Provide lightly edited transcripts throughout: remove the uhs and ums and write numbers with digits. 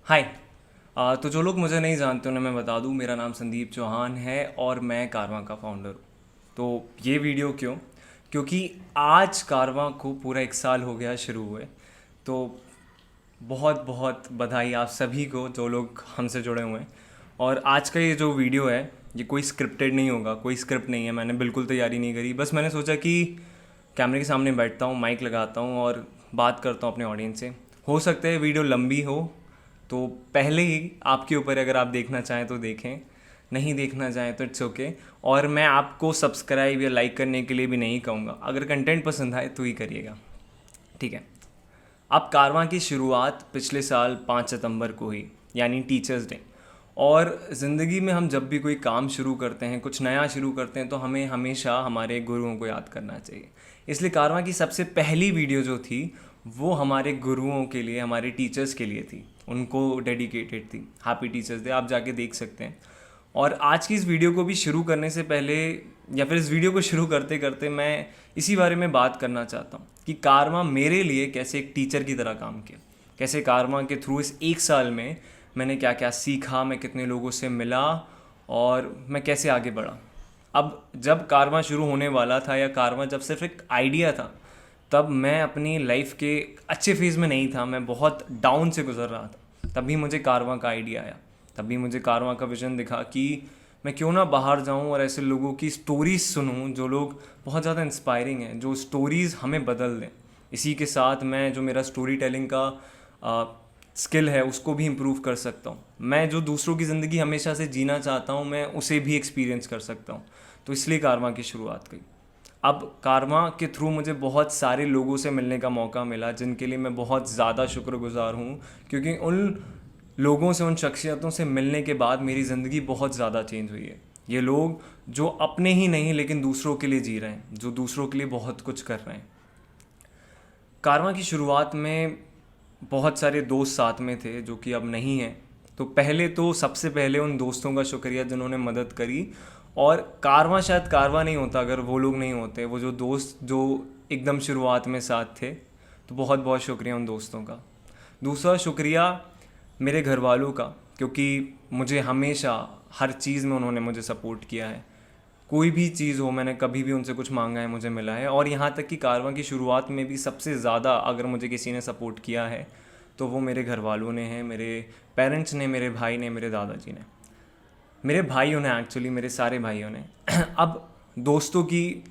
हाय। तो जो लोग मुझे नहीं जानते उन्हें मैं बता दूं, मेरा नाम संदीप चौहान है और मैं कारवां का फाउंडर हूँ। तो ये वीडियो क्यों? क्योंकि आज कारवां को पूरा 1 साल हो गया शुरू हुए। तो बहुत बहुत बधाई आप सभी को जो लोग हमसे जुड़े हुए हैं। और आज का ये जो वीडियो है, ये कोई स्क्रिप्टेड नहीं होगा, कोई स्क्रिप्ट नहीं है, मैंने बिल्कुल तैयारी नहीं करी। बस मैंने सोचा कि कैमरे के सामने बैठता हूँ, माइक लगाता हूँ और बात करता हूँ अपने ऑडियंस से। हो सकता है वीडियो लंबी हो, तो पहले ही आपके ऊपर, अगर आप देखना चाहें तो देखें, नहीं देखना चाहें तो इट्स ओके। और मैं आपको सब्सक्राइब या लाइक करने के लिए भी नहीं कहूँगा, अगर कंटेंट पसंद आए तो ही करिएगा, ठीक है। अब कारवां की शुरुआत पिछले साल 5 सितंबर को हुई, यानी टीचर्स डे। और ज़िंदगी में हम जब भी कोई काम शुरू करते हैं, कुछ नया शुरू करते हैं, तो हमें हमेशा हमारे गुरुओं को याद करना चाहिए। इसलिए कारवां की सबसे पहली वीडियो जो थी वो हमारे गुरुओं के लिए, हमारे टीचर्स के लिए थी, उनको डेडिकेटेड थी। हैप्पी टीचर्स डे, आप जाके देख सकते हैं। और आज की इस वीडियो को भी शुरू करने से पहले, या फिर इस वीडियो को शुरू करते करते, मैं इसी बारे में बात करना चाहता हूँ कि कारवां मेरे लिए कैसे एक टीचर की तरह काम किया। कैसे कारवां के थ्रू इस 1 साल में मैंने क्या क्या सीखा, मैं कितने लोगों से मिला और मैं कैसे आगे बढ़ा। अब जब कारवां शुरू होने वाला था, या कारवां जब सिर्फ एक आइडिया था, तब मैं अपनी लाइफ के अच्छे फेज़ में नहीं था, मैं बहुत डाउन से गुजर रहा था। तभी मुझे कारवां का आइडिया आया, तभी मुझे कारवां का विज़न दिखा कि मैं क्यों ना बाहर जाऊं और ऐसे लोगों की स्टोरीज सुनूं जो लोग बहुत ज़्यादा इंस्पायरिंग हैं, जो स्टोरीज़ हमें बदल दें। इसी के साथ मैं जो मेरा स्टोरी टेलिंग का स्किल है उसको भी इम्प्रूव कर सकता हूँ। मैं जो दूसरों की ज़िंदगी हमेशा से जीना चाहता हूँ, मैं उसे भी एक्सपीरियंस कर सकता हूँ। तो इसलिए कारवां की शुरुआत की। अब कारवां के थ्रू मुझे बहुत सारे लोगों से मिलने का मौका मिला, जिनके लिए मैं बहुत ज़्यादा शुक्रगुजार हूँ। क्योंकि उन लोगों से, उन शख्सियतों से मिलने के बाद मेरी ज़िंदगी बहुत ज़्यादा चेंज हुई है। ये लोग जो अपने ही नहीं लेकिन दूसरों के लिए जी रहे हैं, जो दूसरों के लिए बहुत कुछ कर रहे हैं। कारवां की शुरुआत में बहुत सारे दोस्त साथ में थे जो कि अब नहीं हैं। तो पहले तो सबसे पहले उन दोस्तों का शुक्रिया जिन्होंने मदद करी। और कारवां शायद कारवां नहीं होता अगर वो लोग नहीं होते, वो जो दोस्त जो एकदम शुरुआत में साथ थे। तो बहुत बहुत शुक्रिया उन दोस्तों का। दूसरा शुक्रिया मेरे घर वालों का, क्योंकि मुझे हमेशा हर चीज़ में उन्होंने मुझे सपोर्ट किया है। कोई भी चीज़ हो, मैंने कभी भी उनसे कुछ मांगा है, मुझे मिला है। और यहाँ तक कि कारवां की शुरुआत में भी सबसे ज़्यादा अगर मुझे किसी ने सपोर्ट किया है तो वो मेरे घर वालों ने हैं, मेरे पेरेंट्स ने, मेरे भाई ने, मेरे दादाजी ने, मेरे भाइयों ने, एक्चुअली मेरे सारे भाइयों ने। अब दोस्तों की,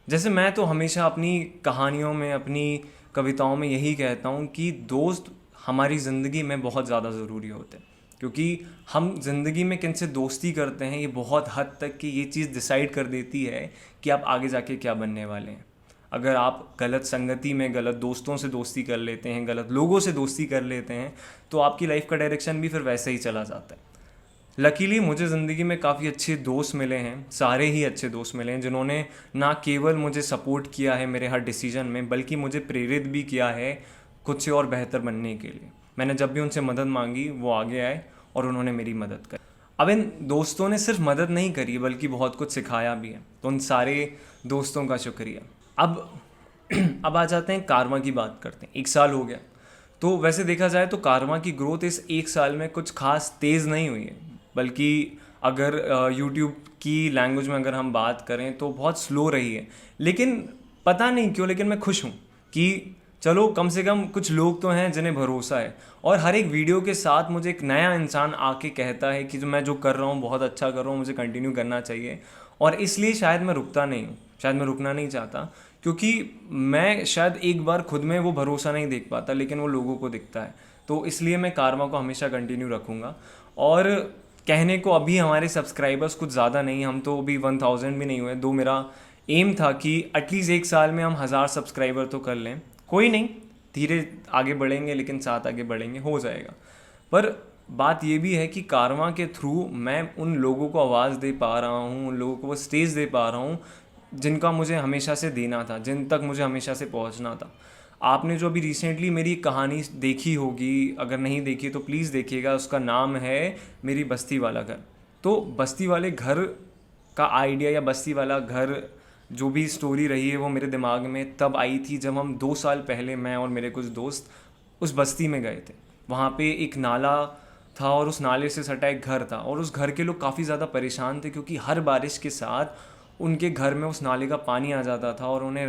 जैसे मैं तो हमेशा अपनी कहानियों में, अपनी कविताओं में यही कहता हूँ कि दोस्त हमारी ज़िंदगी में बहुत ज़्यादा ज़रूरी होते हैं। क्योंकि हम ज़िंदगी में किन से दोस्ती करते हैं, ये बहुत हद तक कि ये चीज़ डिसाइड कर देती है कि आप आगे जाके क्या बनने वाले हैं। अगर आप गलत संगति में, गलत दोस्तों से दोस्ती कर लेते हैं, गलत लोगों से दोस्ती कर लेते हैं, तो आपकी लाइफ का डायरेक्शन भी फिर वैसे ही चला जाता है। लकीली मुझे ज़िंदगी में काफ़ी अच्छे दोस्त मिले हैं, सारे ही अच्छे दोस्त मिले हैं, जिन्होंने ना केवल मुझे सपोर्ट किया है मेरे हर डिसीजन में, बल्कि मुझे प्रेरित भी किया है खुद से और बेहतर बनने के लिए। मैंने जब भी उनसे मदद मांगी वो आगे आए और उन्होंने मेरी मदद करी। अब इन दोस्तों ने सिर्फ मदद नहीं करी बल्कि बहुत कुछ सिखाया भी है, तो उन सारे दोस्तों का शुक्रिया। अब अब आ जाते हैं कारवां की बात करते हैं। 1 साल हो गया। तो वैसे देखा जाए तो कारवां की ग्रोथ इस 1 साल में कुछ खास तेज़ नहीं हुई है, बल्कि अगर यूट्यूब की लैंग्वेज में अगर हम बात करें तो बहुत स्लो रही है। लेकिन पता नहीं क्यों, लेकिन मैं खुश हूँ कि चलो कम से कम कुछ लोग तो हैं जिन्हें भरोसा है। और हर एक वीडियो के साथ मुझे एक नया इंसान आके कहता है कि जो मैं जो कर रहा हूँ बहुत अच्छा कर रहा हूँ, मुझे कंटिन्यू करना चाहिए। और इसलिए शायद मैं रुकता नहीं हूँ, शायद मैं रुकना नहीं चाहता। क्योंकि मैं शायद एक बार खुद में वो भरोसा नहीं देख पाता, लेकिन वो लोगों को दिखता है। तो इसलिए मैं कारवां को हमेशा कंटिन्यू रखूँगा। और कहने को अभी हमारे सब्सक्राइबर्स कुछ ज़्यादा नहीं, हम तो अभी 1000 भी नहीं हुए। दो मेरा एम था कि एटलीस्ट 1 साल में हम 1000 सब्सक्राइबर तो कर लें। कोई नहीं, धीरे आगे बढ़ेंगे, लेकिन साथ आगे बढ़ेंगे, हो जाएगा। पर बात ये भी है कि कारवां के थ्रू मैं उन लोगों को आवाज़ दे पा रहा हूँ, उन लोगों को वो स्टेज दे पा रहा हूँ जिनका मुझे हमेशा से देना था, जिन तक मुझे हमेशा से पहुँचना था। आपने जो अभी रिसेंटली मेरी कहानी देखी होगी, अगर नहीं देखी तो प्लीज़ देखिएगा, उसका नाम है मेरी बस्ती वाला घर। तो बस्ती वाले घर का आइडिया, या बस्ती वाला घर जो भी स्टोरी रही है, वो मेरे दिमाग में तब आई थी जब हम 2 साल पहले, मैं और मेरे कुछ दोस्त उस बस्ती में गए थे। वहाँ पे एक नाला था और उस नाले से सटा एक घर था, और उस घर के लोग काफ़ी ज़्यादा परेशान थे क्योंकि हर बारिश के साथ उनके घर में उस नाले का पानी आ जाता था और उन्हें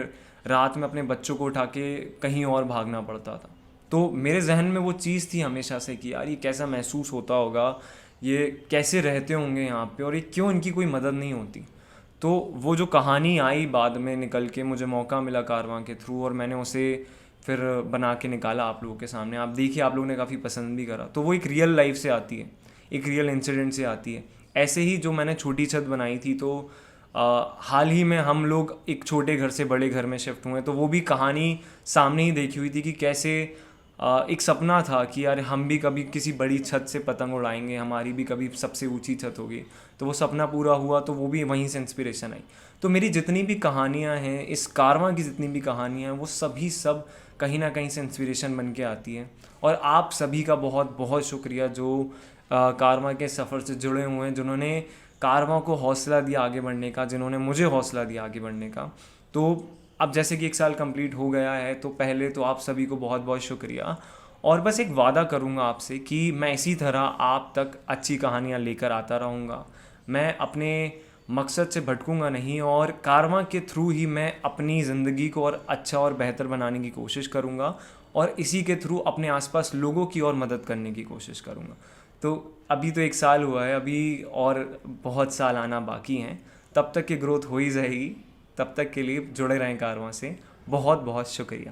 रात में अपने बच्चों को उठा के कहीं और भागना पड़ता था। तो मेरे जहन में वो चीज़ थी हमेशा से कि यार ये कैसा महसूस होता होगा, ये कैसे रहते होंगे यहाँ पे, और ये क्यों इनकी कोई मदद नहीं होती। तो वो जो कहानी आई बाद में निकल के, मुझे मौका मिला कारवां के थ्रू, और मैंने उसे फिर बना के निकाला आप लोगों के सामने। आप देखिए, आप लोगों ने काफ़ी पसंद भी करा। तो वो एक रियल लाइफ से आती है, एक रियल इंसिडेंट से आती है। ऐसे ही जो मैंने छोटी छत बनाई थी, तो हाल ही में हम लोग एक छोटे घर से बड़े घर में शिफ्ट हुए, तो वो भी कहानी सामने ही देखी हुई थी कि कैसे एक सपना था कि यार हम भी कभी किसी बड़ी छत से पतंग उड़ाएंगे, हमारी भी कभी सबसे ऊंची छत होगी। तो वो सपना पूरा हुआ, तो वो भी वहीं से इंस्पिरेशन आई। तो मेरी जितनी भी कहानियाँ हैं, इस कारवां की जितनी भी कहानियाँ हैं, वो सभी सब कहीं ना कहीं से इंस्पिरेशन बन के आती है। और आप सभी का बहुत बहुत शुक्रिया जो कारवां के सफ़र से जुड़े हुए हैं, जिन्होंने कारवां को हौसला दिया आगे बढ़ने का, जिन्होंने मुझे हौसला दिया आगे बढ़ने का। तो अब जैसे कि 1 साल कंप्लीट हो गया है, तो पहले तो आप सभी को बहुत बहुत शुक्रिया। और बस एक वादा करूँगा आपसे कि मैं इसी तरह आप तक अच्छी कहानियाँ लेकर आता रहूँगा। मैं अपने मकसद से भटकूंगा नहीं, और कारवां के थ्रू ही मैं अपनी ज़िंदगी को और अच्छा और बेहतर बनाने की कोशिश करूँगा, और इसी के थ्रू अपने आसपास लोगों की और मदद करने की कोशिश करूँगा। तो अभी तो 1 साल हुआ है, अभी और बहुत साल आना बाकी हैं। तब तक की ग्रोथ हो ही जाएगी। तब तक के लिए जुड़े रहें कारवां से। बहुत बहुत शुक्रिया।